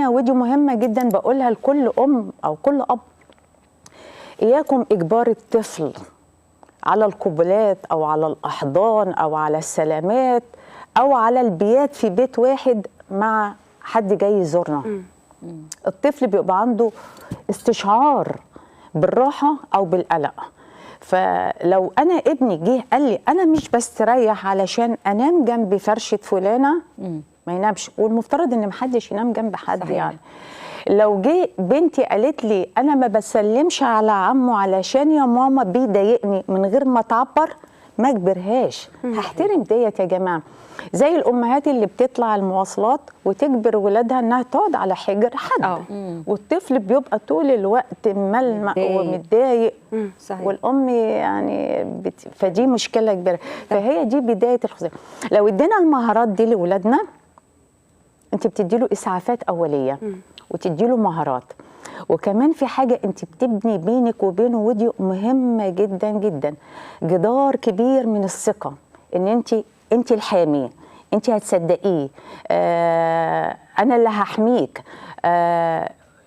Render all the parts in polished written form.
تانية ودي مهمة جدا بقولها لكل أم أو كل أب، إياكم إجبار الطفل على القبلات أو على الأحضان أو على السلامات أو على البيات في بيت واحد مع حد جاي يزورنا. الطفل بيبقى عنده استشعار بالراحة أو بالقلق. فلو أنا ابني جه قال لي أنا مش بستريح علشان أنام جنب فرشة فلانة، ما ينامش، والمفترض إن محدش ينام جنب حد. صحيح. يعني لو جه بنتي قالت لي أنا ما بسلمش على عمه علشان يا ماما بيضايقني من غير ما تعبر، ما اجبرهاش. هحترم ديت يا جماعة. زي الأمهات اللي بتطلع المواصلات وتجبر ولادها إنها تقعد على حجر حد، والطفل بيبقى طول الوقت ملمق ومتضايق. والأم يعني فدي مشكلة كبيرة. فهي دي بداية الخصوصية. لو ادينا المهارات دي لولادنا، انت بتديله إسعافات أولية وتديله مهارات، وكمان في حاجة انت بتبني بينك وبينه، ودي مهمة جدا جدا، جدار كبير من الثقة، ان انت الحامي، انت هتصدقيه، انا اللي هحميك.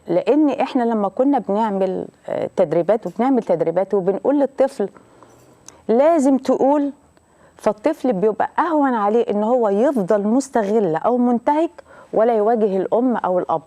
لان احنا لما كنا بنعمل تدريبات وبنقول للطفل لازم تقول، فالطفل بيبقى اهون عليه ان هو يفضل مستغل او منتهك ولا يواجه الام او الاب.